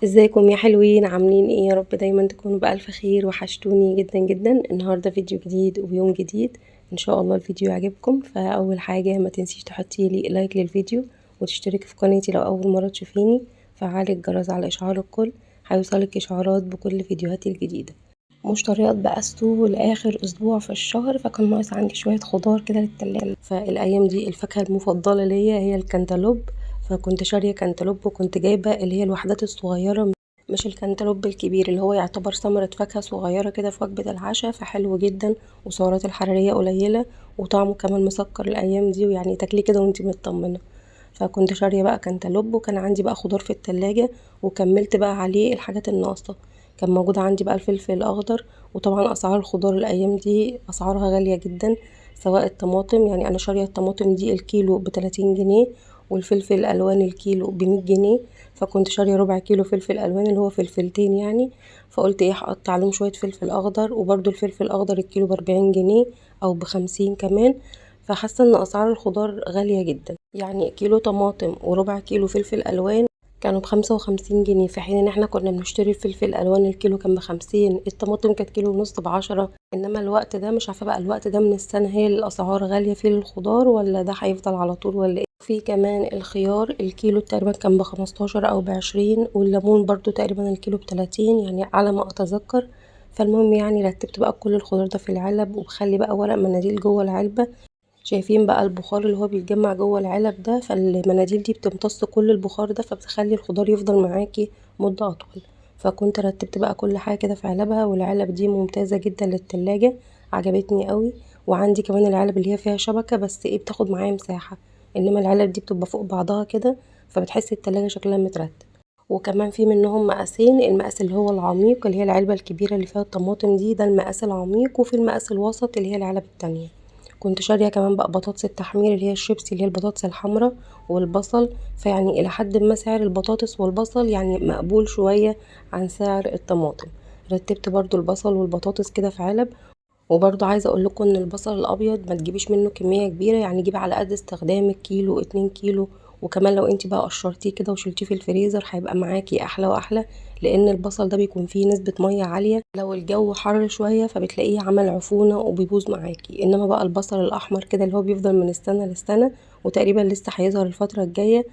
ازيكم يا حلوين؟ عاملين ايه؟ يا رب دايما تكونوا بألف خير. وحشتوني جدا جدا. النهارده فيديو جديد ويوم جديد، ان شاء الله الفيديو يعجبكم. فاول حاجه ما تنسيش تحطي لي لايك للفيديو وتشتركي في قناتي لو اول مره تشوفيني. فعلي الجرس على اشعار الكل، هيوصلك اشعارات بكل فيديوهاتي الجديده. مشتريات بقى لاخر اسبوع في الشهر، فكان ناقص عندي شويه خضار كده للتلاجة. فالايام دي الفاكهه المفضله ليا هي الكنتالوب، فكنت شاريه كنتالوب وكنت جايبه اللي هي الوحدات الصغيره، مش الكنتالوب الكبير اللي هو يعتبر ثمرة فاكهة صغيرة كده في وجبة العشاء. فحلو جدا وسعراته الحرارية قليلة وطعمه كمان مسكر الأيام دي، ويعني تاكليه كده وانتي مطمنة. فكنت شارية بقى كنتالوب، وكان عندي بقى خضار في التلاجة وكملت بقى عليه الحاجات الناقصة. كان موجود عندي بقى الفلفل الأخضر، وطبعا أسعار الخضار الأيام دي أسعارها غالية جدا. سواء الطماطم، يعني أنا شارية الطماطم دي الكيلو ب30 جنيه، والفلفل الألوان الكيلو ب100 جنيه. فكنت شارية ربع كيلو فلفل ألوان اللي هو فلفلتين يعني. فقلت ايه، هقطع عليهم شوية فلفل أخضر. وبرده الفلفل الأخضر الكيلو ب40 جنيه أو ب50 كمان. فحاسة ان أسعار الخضار غالية جدا، يعني كيلو طماطم وربع كيلو فلفل ألوان كانوا ب55 جنيه، في حين ان احنا كنا بنشتري الفلفل الألوان الكيلو كان ب50، الطماطم كانت كيلو ونص ب10. انما الوقت ده مش عارفة بقى، الوقت ده من السنة هي الأسعار غالية فيه للخضار، ولا ده هيفضل على طول ولا ايه؟ في كمان الخيار الكيلو تقريبا كان ب15 أو ب20، والليمون برضو تقريبا الكيلو ب30 يعني على ما أتذكر. فالمهم يعني رتبت بقى كل الخضار ده في العلب، وبخلي بقى ورق مناديل جوه العلبة. شايفين بقى البخار اللي هو بيتجمع جوه العلب ده، فالمناديل دي بتمتص كل البخار ده، فبتخلي الخضار يفضل معاكي مدة أطول. فكنت رتبت بقى كل حاجة كده في علبها، والعلب دي ممتازة جدا للتلاجة، عجبتني قوي. وعندي كمان العلب اللي هي فيها شبكة، بس ايه بتاخد معايا مساحة، انما العلب دي بتبقى فوق بعضها كده، فبتحس التلاجة شكلها مترتب. وكمان في منهم مقاسين، المقاس اللي هو العميق اللي هي العلبة الكبيرة اللي فيها الطماطم دي، ده المقاس العميق، وفي المقاس الوسط اللي هي العلب التانية. كنت شارية كمان بقى بطاطس التحمير اللي هي الشيبسي اللي هي البطاطس الحمراء، والبصل. فيعني إلى حد ما سعر البطاطس والبصل يعني مقبول شوية عن سعر الطماطم. رتبت برضو البصل والبطاطس كده في علب. وبرضو عايزة اقول لكم ان البصل الابيض ما تجيبيش منه كمية كبيرة، يعني جيبي على قد استخدامك، كيلو 2 كيلو. وكمان لو انت بقى قشرتيه كده وشلتيه في الفريزر هيبقى معاكي احلى واحلى، لان البصل ده بيكون فيه نسبة مية عالية، لو الجو حر شوية فبتلاقيه عمل عفونة وبيبوظ معاكي. انما بقى البصل الاحمر كده اللي هو بيفضل من السنة للسنة، وتقريبا لسه هيظهر الفترة الجاية،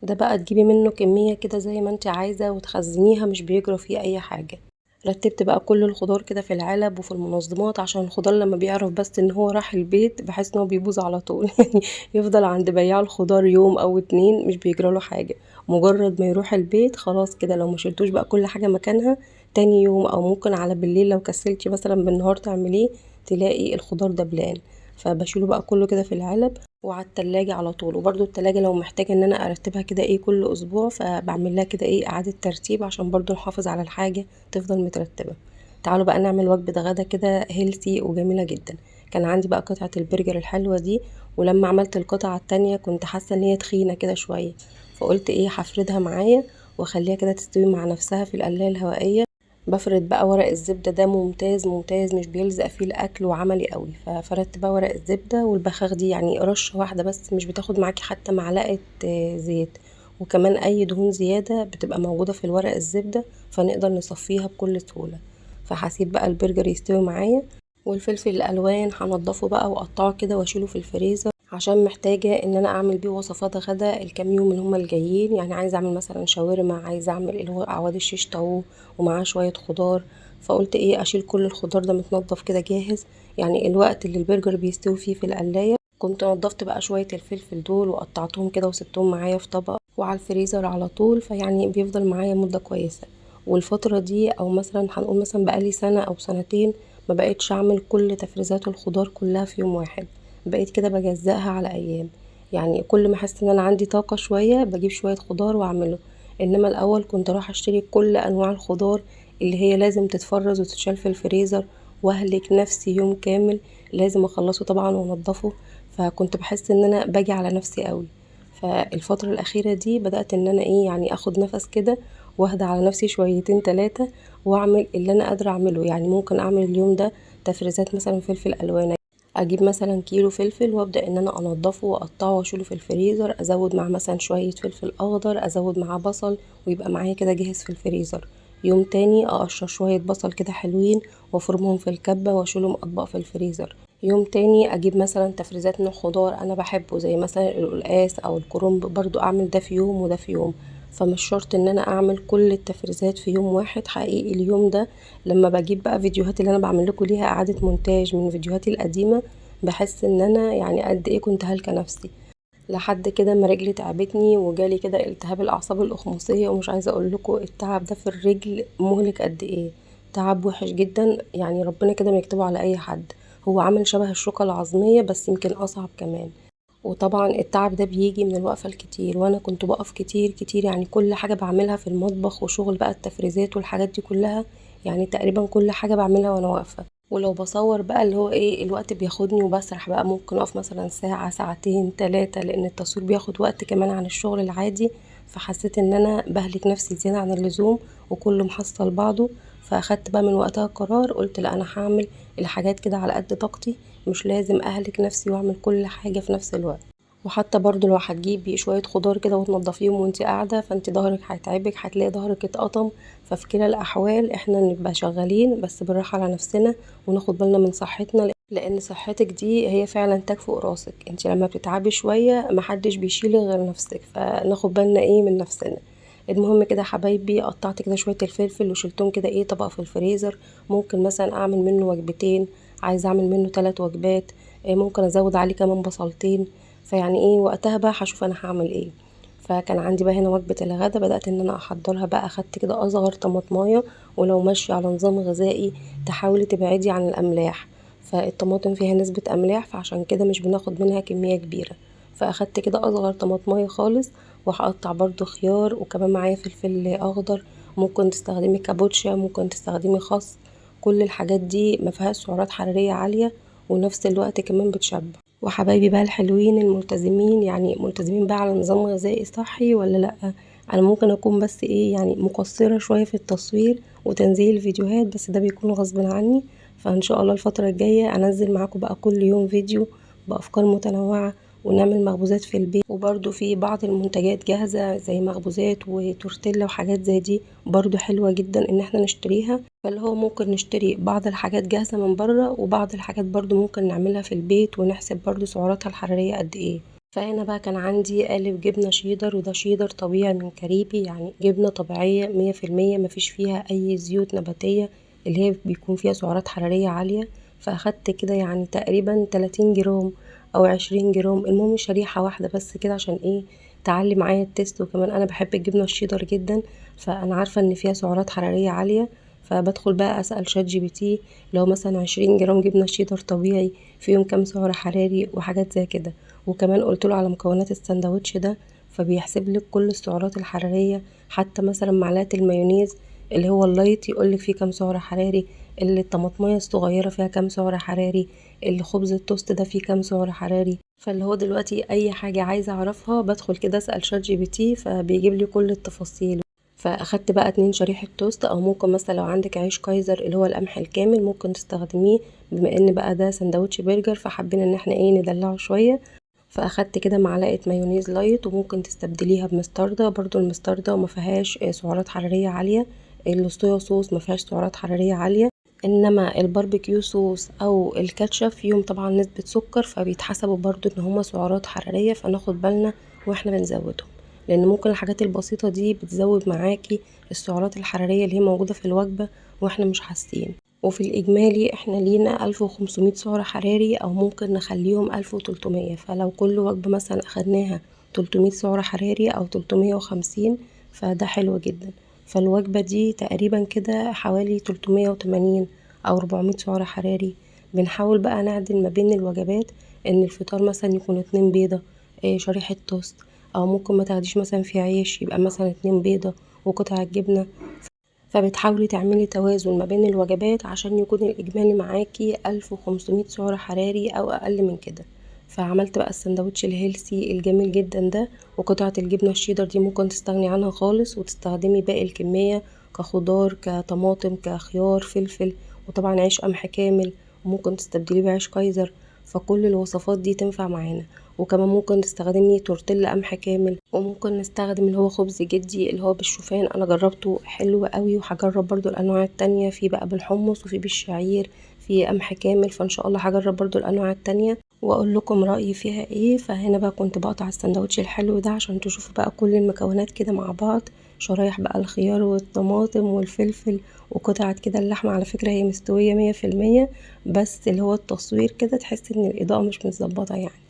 ده بقى تجيبي منه كمية كده زي ما انت عايزة وتخزنيها، مش بيجرى فيه اي حاجة. رتبت بقى كل الخضار كده في العلب وفي المنظمات، عشان الخضار لما بيعرف بس ان هو راح البيت بحس ان هو بيبوظ على طول يعني يفضل عند بياع الخضار يوم او اتنين مش بيجراله حاجة، مجرد ما يروح البيت خلاص كده لو ما شلتوش بقى كل حاجة مكانها، تاني يوم او ممكن على بالليل لو كسلتي مثلا بالنهار تعمليه تلاقي الخضار دبلان. فبشيله بقى كله كده في العلب وعلى التلاجة على طول. وبرده التلاجة لو محتاجة ان انا ارتبها كده ايه كل اسبوع، فبعمل لها كده ايه اعادة ترتيب عشان برضو نحافظ على الحاجة تفضل مترتبة. تعالوا بقى نعمل وجبة غدا كده هيلثي وجميلة جدا. كان عندي بقى قطعة البرجر الحلوة دي، ولما عملت القطعة التانية كنت حاسة ان هي تخينة كده شوية، فقلت ايه هفردها معايا واخليها كده تستوي مع نفسها في القلاية الهوائية. بفرد بقى ورق الزبدة ده ممتاز ممتاز، مش بيلزق فيه الاكل وعملي قوي. ففردت بقى ورق الزبدة والبخاخ دي يعني رشة واحدة بس، مش بتاخد معاكي حتى معلقة زيت. وكمان اي دهون زيادة بتبقى موجودة في الورق الزبدة، فنقدر نصفيها بكل سهولة. فهسيب بقى البرجر يستوي معايا، والفلفل الالوان هنضفه بقى واقطعه كده واشيله في الفريزر، عشان محتاجة ان انا اعمل بيه وصفات غدا الكام يوم اللي هما الجايين. يعني عايزة اعمل مثلا شاورما، عايزة اعمل اللي هو اعواد الشيش طاووق ومعاه شوية خضار. فقلت ايه اشيل كل الخضار ده متنضف كده جاهز، يعني الوقت اللي البرجر بيستوي فيه في القلاية كنت نضفت بقى شوية الفلفل دول وقطعتهم كده وسبتهم معايا في طبق وعلى الفريزر على طول، فيعني بيفضل معايا مدة كويسة. والفترة دي او مثلا هنقول مثلا بقالي سنة او سنتين ما بقيتش اعمل كل تفريزات الخضار كلها في يوم واحد، بقيت كده بجزأها على ايام. يعني كل ما احس ان انا عندي طاقة شوية بجيب شوية خضار واعمله. انما الاول كنت اروح اشتري كل انواع الخضار اللي هي لازم تتفرز وتتشال في الفريزر، واهلك نفسي يوم كامل لازم اخلصه طبعا وانضفه. فكنت بحس ان انا باجي على نفسي قوي. فالفترة الأخيرة دي بدأت إن أنا إيه يعني أخد نفس كده واهدى على نفسي شويتين تلاتة، واعمل اللي انا قادرة اعمله. يعني ممكن اعمل اليوم ده تفريزات مثلا فلفل الوان، اجيب مثلا كيلو فلفل وابدا ان انا انضفه واقطعه واشيله في الفريزر، ازود معاه مثلا شويه فلفل اخضر، ازود معاه بصل، ويبقى معايا كده جاهز في الفريزر. يوم تاني اقشر شويه بصل كده حلوين وافرمهم في الكبه واشيلهم اطباق في الفريزر. يوم تاني اجيب مثلا تفريزات من خضار انا بحبه زي مثلا القلقاس او الكرنب، برضو اعمل ده في يوم وده في يوم. فمش شرط ان انا اعمل كل التفريزات في يوم واحد حقيقي. اليوم ده لما بجيب بقى فيديوهات اللي انا بعمل لكم ليها اعادة مونتاج من فيديوهاتي القديمة، بحس ان انا يعني قد ايه كنت هلكة نفسي، لحد كده ما رجلي تعبتني وجالي كده التهاب الاعصاب الاخمصيه. ومش عايزه اقول لكم التعب ده في الرجل مهلك قد ايه، تعب وحش جدا، يعني ربنا كده ما يكتبه على اي حد. هو عامل شبه الشوكه العظميه بس يمكن اصعب كمان. وطبعا التعب ده بيجي من الوقفه الكتير، وانا كنت بقف كتير كتير، يعني كل حاجه بعملها في المطبخ وشغل بقى التفريزات والحاجات دي كلها، يعني تقريبا كل حاجه بعملها وانا واقفه. ولو بصور بقى اللي هو ايه الوقت بياخدني وبسرح بقى، ممكن اقف مثلا ساعة ساعتين تلاتة، لان التصوير بياخد وقت كمان عن الشغل العادي. فحسيت ان انا بهلك نفسي زيادة عن اللزوم وكله محصل بعضه. فاخدت بقى من وقتها قرار، قلت لا انا هعمل الحاجات كده على قد طاقتي، مش لازم اهلك نفسي واعمل كل حاجة في نفس الوقت. وحتى برضو لو هتجيبي شوية خضار كده وتنضفيهم وانتي قاعدة، فانتي ظهرك هيتعبك، هتلاقي ظهرك اتقطم. ففي كلا الأحوال احنا نبقى شغالين بس بالراحة على نفسنا وناخد بالنا من صحتنا، لأن صحتك دي هي فعلا تكفؤ راسك. انتي لما بتتعبي شوية محدش بيشيلك غير نفسك، فناخد بالنا ايه من نفسنا. المهم كده يا حبايبي، قطعت كده شوية الفلفل وشلتهم كده ايه طبق في الفريزر. ممكن مثلا اعمل منه وجبتين، عايزة اعمل منه 3 وجبات، ممكن ازود عليه كمان بصلتين. فيعني ايه وقتها بقى هشوف انا هعمل ايه. فكان عندي بقى هنا وجبة الغدا، بدأت ان انا احضرها بقى. اخدت كده اصغر طماطمايه، ولو ماشية على نظام غذائي تحاولي تبعدي عن الاملاح، فالطماطم فيها نسبة املاح، فعشان كده مش بناخد منها كمية كبيرة. فاخدت كده اصغر طماطمايه خالص، وهقطع برضو خيار، وكمان معايا فلفل اخضر. ممكن تستخدمي كابوتشا، ممكن تستخدمي خس. كل الحاجات دي مفيهاش سعرات حرارية عالية، ونفس الوقت كمان بتشبع. وحبايبي بقى الحلوين الملتزمين، يعني ملتزمين بقى على نظام غذائي صحي ولا لأ؟ انا ممكن اكون بس ايه يعني مقصرة شوية في التصوير وتنزيل الفيديوهات، بس ده بيكون غصب عني. فان شاء الله الفترة الجاية انزل معاكم بقى كل يوم فيديو بافكار متنوعة، ونعمل مخبوزات في البيت. وبرده في بعض المنتجات جاهزة زي مخبوزات وتورتيلا وحاجات زي دي، برضو حلوة جدا ان احنا نشتريها. فاللي هو ممكن نشتري بعض الحاجات جاهزة من بره، وبعض الحاجات برضو ممكن نعملها في البيت ونحسب برضو سعراتها الحرارية قد ايه. فهنا بقى كان عندي قالب جبنة شيدر، وده شيدر طبيعي من كاريبي، يعني جبنة طبيعية 100%، مفيش فيها أي زيوت نباتية اللي هي بيكون فيها سعرات حرارية عالية. فأخدت كده يعني تقريبا 30 جرام أو 20 جرام، المهم شريحة واحدة بس كده عشان ايه تعلي معايا التست. وكمان أنا بحب الجبنة الشيدر جدا، فأنا عارفة إن فيها سعرات حرارية عالية. فبدخل بقى أسأل شات جي بي تي لو مثلا 20 جرام جبنة شيدر طبيعي فيهم كام سعر حراري وحاجات زي كده. وكمان قلت له على مكونات الساندوتش ده، فبيحسب لك كل السعرات الحرارية. حتى مثلا معلقة المايونيز اللي هو اللايت يقولك فيه كام سعر حراري، اللي الطماطمية الصغيرة فيها كام سعر حراري، اللي خبز التوست ده فيه كام سعر حراري. فاللي هو دلوقتي اي حاجة عايزة اعرفها بدخل كده اسأل شات جي بي تي فبيجيب لي كل التفاصيل. فاخدت بقى 2 شريحة توست، او ممكن مثلا لو عندك عيش كايزر اللي هو القمح الكامل ممكن تستخدميه، بما ان بقى ده سندوتش برجر فحبينا ان احنا ايه ندلعه شوية. فاخدت كده معلقة مايونيز لايت، وممكن تستبدليها بمستردة، برضو المستردة ما فيهاش سعرات حرارية عالية. الصويا صوص ما فيهاش سعرات حرارية عالية، انما الباربيكيو صوص او الكاتشب فيهم طبعا نسبة سكر، فبيتحسبوا برضو ان هما سعرات حرارية، فناخد بالنا واحنا بنزودهم، لان ممكن الحاجات البسيطة دي بتزود معاكي السعرات الحرارية اللي هي موجودة في الوجبة واحنا مش حاسين. وفي الإجمالي احنا لينا 1500 سعر حراري، أو ممكن نخليهم 1300. فلو كل وجبة مثلا أخدناها 300 سعر حراري أو 350، فده حلو جدا. فالوجبة دي تقريبا كده حوالي 380 أو 400 سعر حراري. بنحاول بقى نعدل ما بين الوجبات، إن الفطار مثلا يكون 2 بيضة، شريحة توست، أو ممكن ما تاخديش مثلا في عيش يبقى مثلا 2 بيضة وقطعة جبنة. فبتحاولي تعملي توازن ما بين الوجبات عشان يكون الإجمالي معاكي 1500 سعر حراري أو أقل من كده. فعملت بقى السندوتش الهيلسي الجميل جدا ده، وقطعة الجبنة الشيدر دي ممكن تستغني عنها خالص وتستخدمي باقي الكمية كخضار كطماطم كخيار فلفل، وطبعا عيش قمح كامل، وممكن تستبدليه بعيش كايزر. فكل الوصفات دي تنفع معانا. وكمان ممكن تستخدمي تورتيلا قمح كامل، وممكن نستخدم اللي هو خبز جدي اللي هو بالشوفان، انا جربته حلو قوي، وهجرب برضو الانواع التانية، في بقى بالحمص وفي بالشعير في قمح كامل، فان شاء الله هجرب برضو الانواع التانية واقول لكم رايي فيها ايه. فهنا بقى كنت بقطع السندوتش الحلو ده عشان تشوفوا بقى كل المكونات كده مع بعض، شرايح بقى الخيار والطماطم والفلفل وقطعة كده اللحمة. على فكرة هي مستوية 100%، بس اللي هو التصوير كده تحس ان الاضاءة مش متظبطة يعني.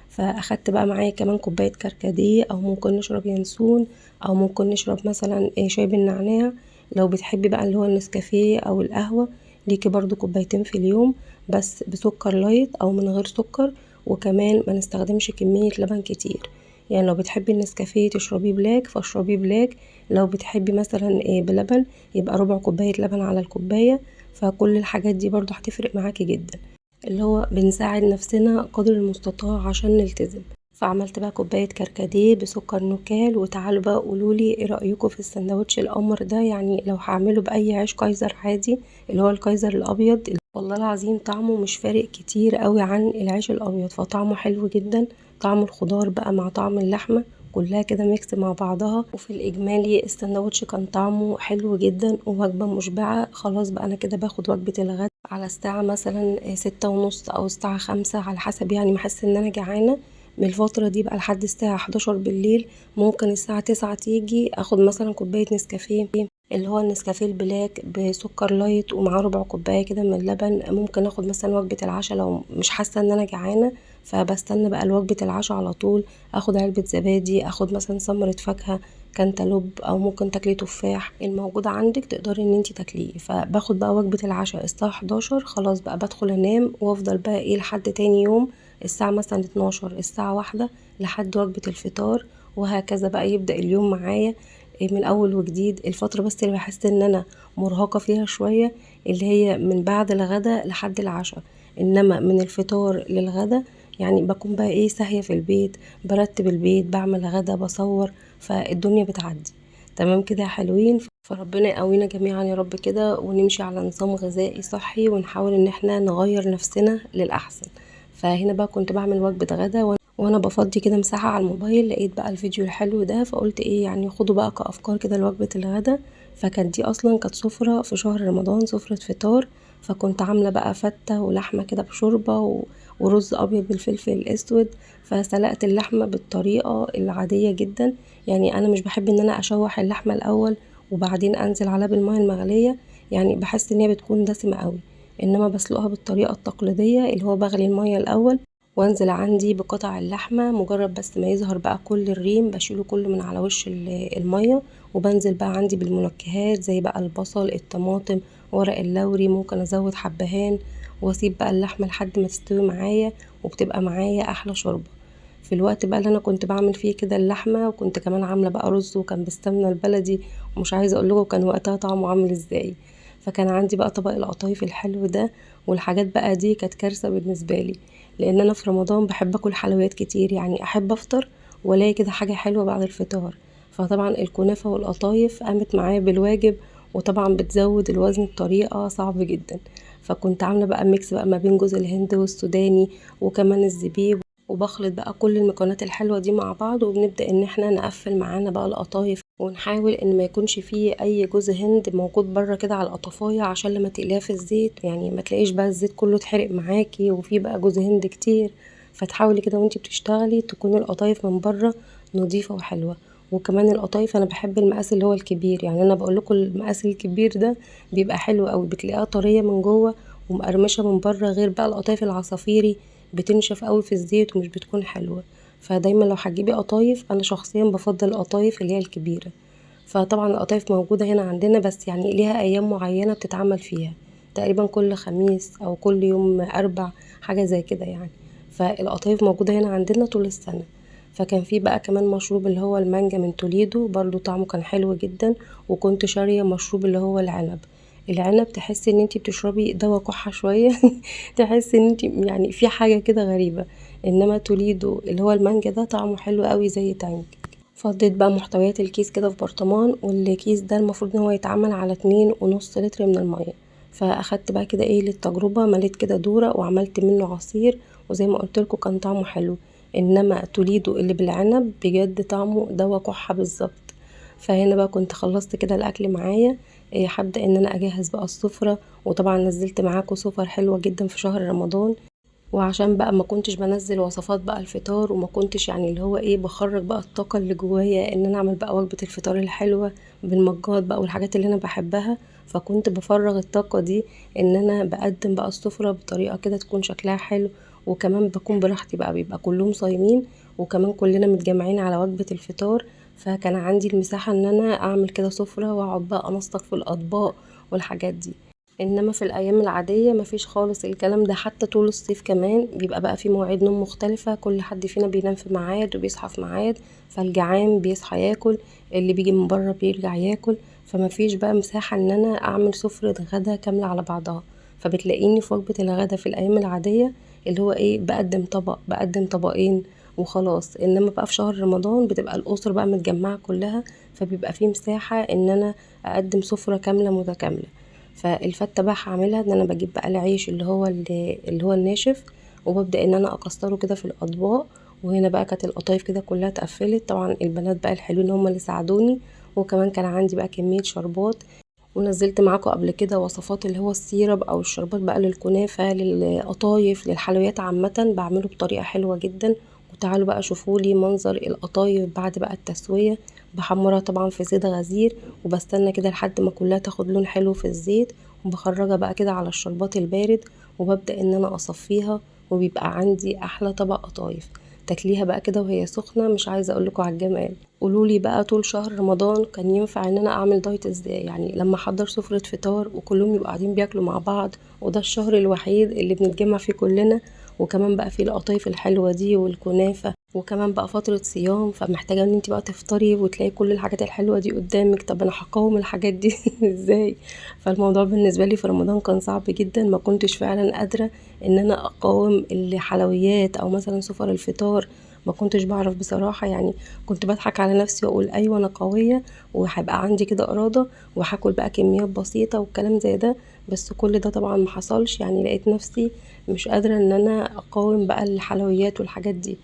فاخدت بقى معايا كمان كوباية كركديه، او ممكن نشرب ينسون، او ممكن نشرب مثلا شاي بالنعناع. لو بتحبي بقى اللي هو النسكافيه او القهوة، ليكي برضو كوبايتين في اليوم بس بسكر لايت او من غير سكر. وكمان ما نستخدمش كمية لبن كتير، يعني لو بتحبي النسكافيه تشربيه بلاك فاشربيه بلاك، لو بتحبي مثلا بلبن يبقى ربع كوباية لبن على الكوباية. فكل الحاجات دي برضو هتفرق معاكي جدا، اللي هو بنساعد نفسنا قدر المستطاع عشان نلتزم. فعملت بقى كوباية كركديه بسكر نوكال، وتعالوا بقى قولولي ايه رأيكم في السندوتش القمر ده. يعني لو هعمله بأي عيش كايزر عادي اللي هو الكايزر الأبيض، والله العظيم طعمه مش فارق كتير قوي عن العيش الأبيض، فطعمه حلو جدا. طعم الخضار بقى مع طعم اللحمة كلها كده ميكس مع بعضها، وفي الإجمالي السندوتش كان طعمه حلو جدا ووجبة مشبعة. خلاص بقى أنا كده باخد وجبة الغدا على الساعة مثلا 6:30 أو الساعة 5 على حسب يعني ما احس إن أنا جعانة. من الفترة دي بقى لحد الساعة 11 بالليل، ممكن الساعة 9 تيجي اخد مثلا كوباية نسكافيه اللي هو النسكافيه البلاك بسكر لايت ومعاه ربع كوباية كده من اللبن. ممكن اخد مثلا وجبة العشاء لو مش حاسة ان انا جعانة، فبستنى بقى لوجبة العشاء على طول، اخد علبة زبادي، اخد مثلا ثمرة فاكهة كانتالوب، او ممكن تاكلي تفاح الموجود عندك تقدري ان انتي تاكليه. فباخد بقى وجبة العشاء الساعة 11، خلاص بقى بدخل انام وافضل بقى لحد تاني يوم الساعة مثلا 12 الساعة 1 لحد وجبة الفطار، وهكذا بقى يبدأ اليوم معايا من اول وجديد. الفترة بس اللي بحس ان انا مرهقة فيها شوية اللي هي من بعد الغدا لحد العشاء، انما من الفطار للغدا يعني بكون بقى ساهية في البيت، برتب البيت، بعمل غدا، بصور، فالدنيا بتعدي تمام كده يا حلوين. فربنا يقوينا جميعا يا رب كده، ونمشي على نظام غذائي صحي، ونحاول ان احنا نغير نفسنا للأحسن. فهنا بقى كنت بعمل وجبة غدا وانا بفضي كده مساحة على الموبايل، لقيت بقى الفيديو الحلو ده، فقلت يعني خدوا بقى كأفكار كده لوجبة الغدا. فكانت دي اصلا كانت سفرة في شهر رمضان، سفرة فطار. فكنت عاملة بقى فتة ولحمة كده بشوربة ورز ابيض بالفلفل الاسود. فسلقت اللحمة بالطريقة العادية جدا، يعني انا مش بحب ان انا اشوح اللحمة الاول وبعدين انزل عليها بالمية المغلية، يعني بحس ان هي بتكون دسمة قوي. انما بسلقها بالطريقة التقليدية اللي هو بغلي المية الاول وانزل عندي بقطع اللحمة، مجرد بس ما يظهر بقى كل الريم بشيله كله من على وش المية، وبنزل بقى عندي بالمنكهات زي بقى البصل، الطماطم، ورق اللوري، ممكن ازود حبهان، واسيب بقى اللحمة لحد ما تستوي معايا، وبتبقى معايا احلى شوربة. في الوقت بقى اللي انا كنت بعمل فيه كده اللحمة، وكنت كمان عاملة بقى رز وكان بالسمنة البلدي، ومش عايزة اقول لكم كان وقتها طعمه عامل ازاي. فكان عندي بقى طبق القطايف الحلو ده، والحاجات بقى دي كانت كارثة بالنسبة لي، لان انا في رمضان بحب اكل حلويات كتير، يعني احب افطر والاقي كده حاجة حلوة بعد الفطار. فطبعا الكنافة والقطايف قامت معايا بالواجب، وطبعا بتزود الوزن بطريقة صعبة جدا. فكنت عاملة بقى ميكس بقى ما بين جوز الهند والسوداني وكمان الزبيب، وبخلط بقى كل المكونات الحلوة دي مع بعض، وبنبدأ ان احنا نقفل معانا بقى القطايف، ونحاول ان ما يكونش فيه اي جوز هند موجود بره كده على القطافية، عشان لما تقليها في الزيت يعني ما تلاقيش بقى الزيت كله اتحرق معاكي وفيه بقى جوز هند كتير. فتحاولي كده وانتي بتشتغلي تكون القطايف من بره نظيفة وحلوة. وكمان القطايف انا بحب المقاس اللي هو الكبير، يعني انا بقول لكم المقاس الكبير ده بيبقى حلو قوي، بتلاقيها طرية من جوه ومقرمشة من بره، غير بقى القطايف العصافيري بتنشف قوي في الزيت ومش بتكون حلوة. فدايما لو هتجيبي قطايف انا شخصيا بفضل القطايف اللي هي الكبيرة. فطبعا القطايف موجودة هنا عندنا، بس يعني ليها ايام معينة بتتعمل فيها، تقريبا كل خميس او كل يوم اربع، حاجة زي كده يعني. فالقطايف موجودة هنا عندنا طول السنة. فكان في بقى كمان مشروب اللي هو المانجا من توليدو، برضو طعمه كان حلو جدا. وكنت شارية مشروب اللي هو العنب. العنب تحسي ان انتي بتشربي دوا كحة شوية تحسي ان انتي يعني في حاجة كده غريبة. انما توليدو اللي هو المانجا ده طعمه حلو قوي زي تانج. فضيت بقى محتويات الكيس كده في برطمان، والكيس ده المفروض ان هو يتعمل على 2.5 لتر من المية. فاخدت بقى كده للتجربة، مليت كده دورة وعملت منه عصير، وزي ما قلت لكم كان طعمه حلو. انما توليدو اللي بالعنب بجد طعمه دوا كحة بالظبط. فهنا بقى كنت خلصت كده الاكل معايا. هبدأ ان انا اجهز بقى السفرة. وطبعا نزلت معاكم سفر حلوة جدا في شهر رمضان. وعشان بقى ما كنتش بنزل وصفات بقى الفطار، وما كنتش يعني اللي هو ايه بخرج بقى الطاقة اللي جوايا ان انا اعمل بقى وجبة الفطار الحلوة بالمجات بقى والحاجات اللي انا بحبها. فكنت بفرغ الطاقة دي ان انا بقدم بقى السفرة بطريقة كده تكون شكلها حلو. وكمان بكون براحتي بقى، بيبقى كلهم صايمين وكمان كلنا متجمعين على وجبة الفطار. فكان عندي المساحة ان انا اعمل كده سفرة واقعد بقى انسق في الاطباق والحاجات دي. انما في الايام العاديه مفيش خالص الكلام ده. حتى طول الصيف كمان بيبقى بقى في مواعيد نوم مختلفه، كل حد فينا بينام في ميعاد وبيصحى في ميعاد. فالجعان بيصحى ياكل، اللي بيجي من بره بيرجع ياكل. فمفيش بقى مساحه ان انا اعمل سفره غدا كامله على بعضها. فبتلاقيني في وجبه الغدا في الايام العاديه اللي هو ايه بقدم طبق بقدم طبقين وخلاص. انما بقى في شهر رمضان بتبقى الاسر بقى متجمعه كلها، فبيبقى في مساحه ان انا اقدم سفره كامله متكامله. فالفتة بقى هعملها ان انا بجيب بقى العيش اللي هو الناشف، وببدأ ان انا اكسره كده في الاطباق. وهنا بقى كانت القطايف كده كلها اتقفلت، طبعا البنات بقى الحلوين هم اللي ساعدوني. وكمان كان عندي بقى كمية شربات. ونزلت معاكم قبل كده وصفات اللي هو السيرب او الشربات بقى للكنافة للقطايف للحلويات عامة، بعمله بطريقة حلوة جدا. وتعالوا بقى شوفولي منظر القطايف بعد بقى التسوية. بحمرها طبعا في زيت غزير، وبستنى كده لحد ما كلها تاخد لون حلو في الزيت. وبخرجها بقى كده على الشربات البارد، وببدأ ان انا اصفيها. وبيبقى عندي احلى طبق قطايف. تاكليها بقى كده وهي سخنة، مش عايزة اقولكوا على الجمال. قولولي بقى طول شهر رمضان كان ينفع ان انا اعمل دايت ازاي؟ يعني لما احضر سفرة فطار وكلهم يبقوا قاعدين بياكلوا مع بعض، وده الشهر الوحيد اللي بنتجمع فيه كلنا. وكمان بقى فيه القطايف الحلوة دي والكنافة، وكمان بقى فترة صيام، فمحتاجة ان انت بقى تفطري وتلاقي كل الحاجات الحلوة دي قدامك. طب انا هقاوم الحاجات دي ازاي؟ فالموضوع بالنسبة لي في رمضان كان صعب جدا، ما كنتش فعلا قادرة ان انا اقاوم الحلويات او مثلا سفر الفطار. ما كنتش بعرف بصراحة يعني. كنت بضحك على نفسي واقول ايوه انا قوية وهيبقى عندي كده ارادة وهاكل بقى كميات بسيطة والكلام زي ده. بس كل ده طبعا ما حصلش، يعني لقيت نفسي مش قادرة ان انا اقاوم بقى الحلويات والحاجات دي.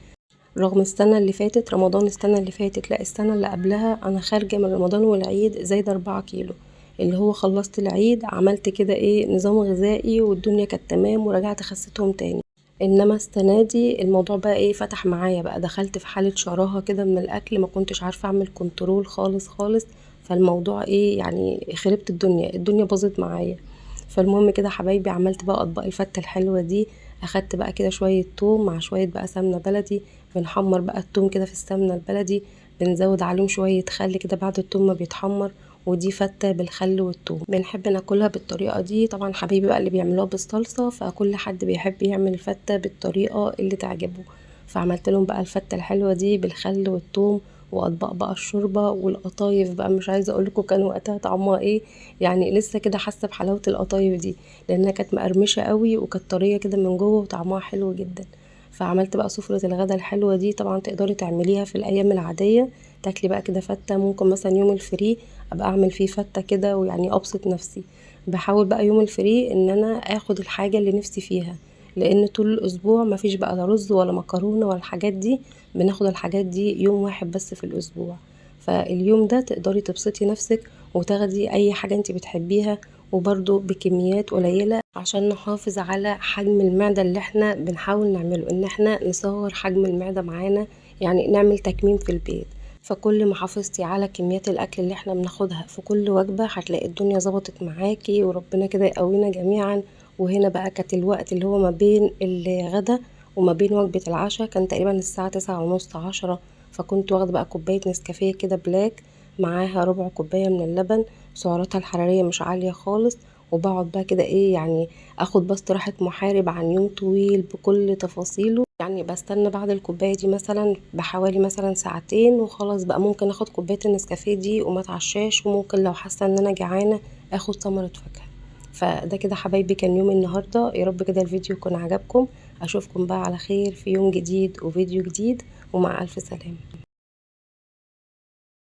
رغم السنة اللي فاتت رمضان السنة اللي فاتت لا السنة اللي قبلها انا خارجة من رمضان والعيد زايدة 4 كيلو. اللي هو خلصت العيد عملت كده ايه نظام غذائي والدنيا كانت تمام ورجعت خسيتهم تاني. انما السنه دي الموضوع بقى ايه فتح معايا بقى، دخلت في حاله شراهه كده من الاكل، ما كنتش عارفه اعمل كنترول خالص خالص. فالموضوع ايه يعني خربت الدنيا باظت معايا. فالمهم كده حبايبي عملت بقى اطباق الفته الحلوه دي. اخدت بقى كده شويه توم مع شويه بقى سمنه بلدي. بنحمر بقى التوم كده في السمنه البلدي، بنزود عليهم شويه خل كده بعد التوم ما بيتحمر. ودي فتة بالخل والثوم، بنحب ناكلها بالطريقة دي. طبعا حبيبي بقى اللي بيعملوها بالصلصة، فكل حد بيحب يعمل الفتة بالطريقة اللي تعجبه. فعملت لهم بقى الفتة الحلوة دي بالخل والثوم. واطباق بقى الشوربة والقطايف بقى مش عايزة اقولكم كان وقتها طعمها ايه. يعني لسه كده حاسة بحلاوة القطايف دي، لانها كانت مقرمشة قوي وكانت طرية كده من جوه وطعمها حلو جدا. فعملت بقى سفرة الغدا الحلوة دي. طبعا تقدري تعمليها في الايام العادية، تاكلي بقى كده فتة. ممكن مثلا يوم الفري ابقى اعمل فيه فتة كده ويعني ابسط نفسي. بحاول بقى يوم الفري ان انا اخد الحاجة اللي نفسي فيها، لان طول الاسبوع مفيش بقى لا رز ولا مكرونة ولا الحاجات دي. بناخد الحاجات دي يوم واحد بس في الاسبوع. فاليوم ده تقدري تبسطي نفسك وتاخدي اي حاجة انت بتحبيها، وبرضو بكميات قليلة عشان نحافظ على حجم المعدة اللي احنا بنحاول نعمله، ان احنا نصغر حجم المعدة معانا، يعني نعمل تكميم في البيت. فكل ما حافظتي على كميات الاكل اللي احنا بناخدها في كل وجبة هتلاقي الدنيا ظبطت معاكي، وربنا كده يقوينا جميعا. وهنا بقى كانت الوقت اللي هو ما بين الغدا وما بين وجبة العشاء كان تقريبا الساعة 9:30 10. فكنت واخدة بقى كوباية نسكافيه كده بلاك، معاها ربع كوباية من اللبن، سعراتها الحرارية مش عالية خالص. وبقعد بقى كده ايه يعني اخد بس راحة محارب عن يوم طويل بكل تفاصيله. يعني بستنى بعد الكوباية دي مثلا بحوالي مثلا ساعتين وخلاص بقى ممكن اخد كوباية النسكافيه دي وما اتعشاش، وممكن لو حاسة ان انا جعانة اخد ثمرة فاكهة. فده كده حبايبي كان يوم النهاردة. يا رب كده الفيديو يكون عجبكم. اشوفكم بقى على خير في يوم جديد وفيديو جديد، ومع الف سلامة.